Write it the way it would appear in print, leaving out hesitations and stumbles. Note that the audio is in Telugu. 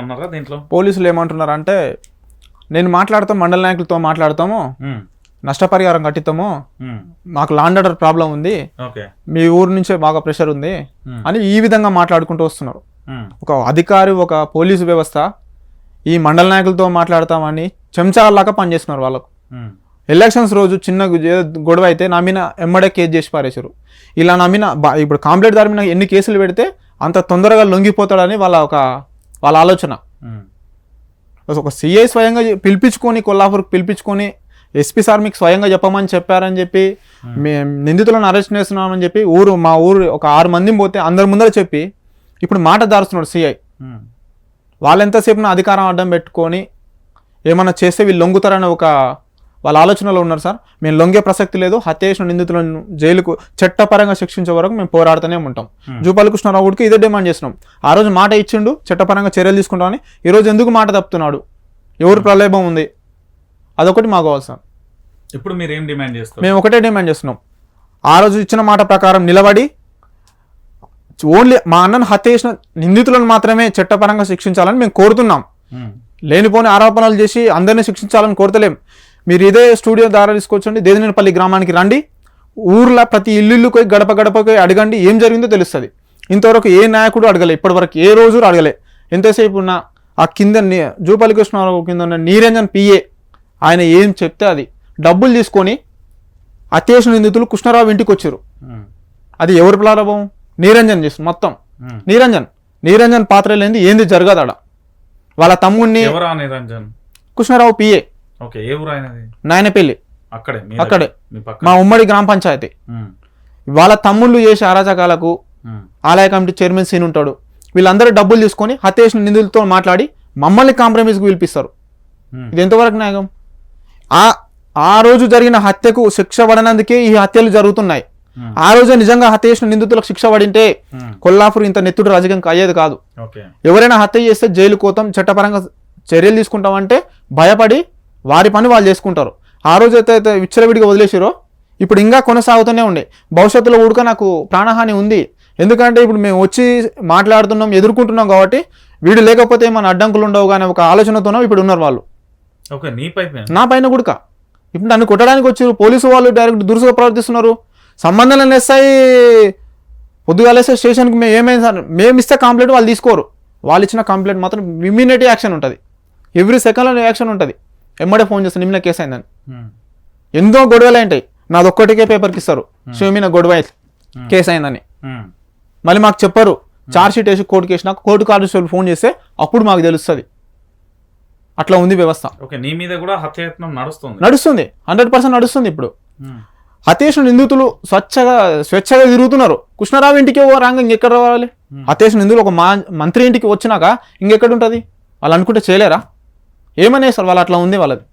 ఉన్నారా దీంట్లో? పోలీసులు ఏమంటున్నారు అంటే, నేను మాట్లాడతాం, మండల నాయకులతో మాట్లాడతాము, నష్టపరిహారం కట్టిస్తాము, మాకు లాండ్ ఆర్డర్ ప్రాబ్లం ఉంది, మీ ఊరు నుంచే బాగా ప్రెషర్ ఉంది అని ఈ విధంగా మాట్లాడుకుంటూ వస్తున్నారు. ఒక అధికారి, ఒక పోలీసు వ్యవస్థ ఈ మండల నాయకులతో మాట్లాడతామని చెంచాలాగా పనిచేస్తున్నారు వాళ్ళకు. ఎలక్షన్స్ రోజు చిన్న గొడవ అయితే నా మీద ఎమ్మడే కేసు చేసి పారేశారు. ఇలా నా మీద ఇప్పుడు కాంప్లైంట్ దారి మీద ఎన్ని కేసులు పెడితే అంత తొందరగా లొంగిపోతాడని వాళ్ళ ఆలోచన. ఒక సిఐ స్వయంగా పిలిపించుకొని, కొల్లాపూర్కి పిలిపించుకొని, ఎస్పీ సార్ మీకు స్వయంగా చెప్పమని చెప్పారని చెప్పి, మేము నిందితులను అరెస్ట్ చేస్తున్నామని చెప్పి మా ఊరు ఒక 6 మందిని పోతే అందరి ముందర చెప్పి ఇప్పుడు మాట దారుస్తున్నాడు సిఐ. వాళ్ళెంతసేపు నా అధికారం అడ్డం పెట్టుకొని ఏమన్నా చేస్తే వీళ్ళు లొంగుతారని వాళ్ళ ఆలోచనలో ఉన్నారు సార్. మేము లొంగే ప్రసక్తి లేదు. హత్య చేసిన నిందితులను జైలుకు చట్టపరంగా శిక్షించే వరకు మేము పోరాడుతూనే ఉంటాం. జూపల్లి కృష్ణారావుడికి ఇదే డిమాండ్ చేస్తున్నాం. ఆ రోజు మాట ఇచ్చిండు, చట్టపరంగా చర్యలు తీసుకుంటామని. ఈరోజు ఎందుకు మాట తప్పుతున్నాడు? ఎవరు ప్రలోభం ఉంది? అదొకటి మాకు కావాలి సార్. ఇప్పుడు మీరు ఏం డిమాండ్ చేస్తారు? మేము ఒకటే డిమాండ్ చేస్తున్నాం. ఆ రోజు ఇచ్చిన మాట ప్రకారం నిలబడి ఓన్లీ మా అన్నను హత్య చేసిన నిందితులను మాత్రమే చట్టపరంగా శిక్షించాలని మేము కోరుతున్నాం. లేనిపోని ఆరోపణలు చేసి అందరినీ శిక్షించాలని కోరతలేం. మీరు ఇదే స్టూడియో ద్వారా తీసుకొచ్చండి, దేదినేనిపల్లి గ్రామానికి రండి, ఊర్లో ప్రతి ఇల్లుకి గడప గడపకి అడగండి, ఏం జరిగిందో తెలుస్తుంది. ఇంతవరకు ఏ నాయకుడు అడగలే, ఇప్పటివరకు ఏ రోజు అడగలే. ఎంతసేపు ఉన్న ఆ కింద జూపల్లి కృష్ణారావు కింద ఉన్న నీరంజన్ పిఏ ఆయన ఏం చెప్తే అది డబ్బులు తీసుకొని అత్యావసర నిందితులు కృష్ణారావు ఇంటికి వచ్చారు. అది ఎవరి ప్రారంభం? నీరంజన్ చేస్తుంది మొత్తం. నీరంజన్ పాత్ర లేనిది ఏంది జరగదు ఆడ. వాళ్ళ తమ్ముడిని కృష్ణారావు పిఏ నాయనపల్లి, అక్కడే మా ఉమ్మడి గ్రామ పంచాయతీ. వాళ్ళ తమ్ముళ్ళు చేసే అరాచకాలకు ఆలయ కమిటీ చైర్మన్ సీన్ ఉంటాడు. వీళ్ళందరూ డబ్బులు తీసుకొని హత్య చేసిన నిందితులతో మాట్లాడి మమ్మల్ని కాంప్రమైజ్కి పిలిపిస్తారు. ఇది ఎంతవరకు న్యాయం? ఆ రోజు జరిగిన హత్యకు శిక్ష పడనందుకే ఈ హత్యలు జరుగుతున్నాయి. ఆ రోజే నిజంగా హత్య చేసిన నిందితులకు శిక్ష పడింటే కొల్లాపూర్ ఇంత నెత్తుడు రాజకీయం అయ్యేది కాదు. ఎవరైనా హత్య చేస్తే జైలు కోతాం, చట్టపరంగా చర్యలు తీసుకుంటామంటే భయపడి వారి పని వాళ్ళు చేసుకుంటారు. ఆ రోజు అయితే విచ్చలవిడిగా వదిలేసారో ఇప్పుడు ఇంకా కొనసాగుతూనే ఉండే. భవిష్యత్తులో కూడా నాకు ప్రాణహాని ఉంది. ఎందుకంటే ఇప్పుడు మేము వచ్చి మాట్లాడుతున్నాం, ఎదుర్కొంటున్నాం కాబట్టి వీడు లేకపోతే మన అడ్డంకులు ఉండవు కానీ ఒక ఆలోచనతోనో ఇప్పుడు ఉన్నారు వాళ్ళు. నా పైన కూడా ఇప్పుడు నన్ను కొట్టడానికి వచ్చారు. పోలీసు వాళ్ళు డైరెక్ట్ దురుసుగా ప్రవర్తిస్తున్నారు. సంబంధం లేని ఎస్ఐ పొద్దుగాలేసే స్టేషన్కి మేము ఇస్తే కంప్లైంట్ వాళ్ళు తీసుకోరు. వాళ్ళు ఇచ్చిన కంప్లైంట్ మాత్రం ఇమ్మీడియట్ యాక్షన్ ఉంటుంది. ఎవ్రీ సెకండ్లో యాక్షన్ ఉంటుంది. ఎమ్మడే ఫోన్ చేస్తాను, నిన్న కేసు అయిందని. ఎంతో గొడవలు ఉంటాయి. నాది ఒక్కటికే పేపర్కి ఇస్తారు, షోమీన గొడవ కేసు అయిందని. మళ్ళీ మాకు చెప్పరు. ఛార్జ్ షీట్ వేసి కోర్టుకి వేసినా కోర్టు కానిస్టేబుల్ ఫోన్ చేస్తే అప్పుడు మాకు తెలుస్తుంది. అట్లా ఉంది వ్యవస్థ. నడుస్తుంది, 100% నడుస్తుంది. ఇప్పుడు హత్య చేసిన నిందితులు స్వేచ్ఛగా తిరుగుతున్నారు. కృష్ణారావు ఇంటికి రాగా ఇంకెక్కడ రావాలి? హత్య చేసిన నిందితులు ఒక మంత్రి ఇంటికి వచ్చినాక ఇంకెక్కడ ఉంటుంది? వాళ్ళు అనుకుంటే చేయలేరా? ఏమనే సార్ వాళ్ళు అట్లా ఉంది వాళ్ళది.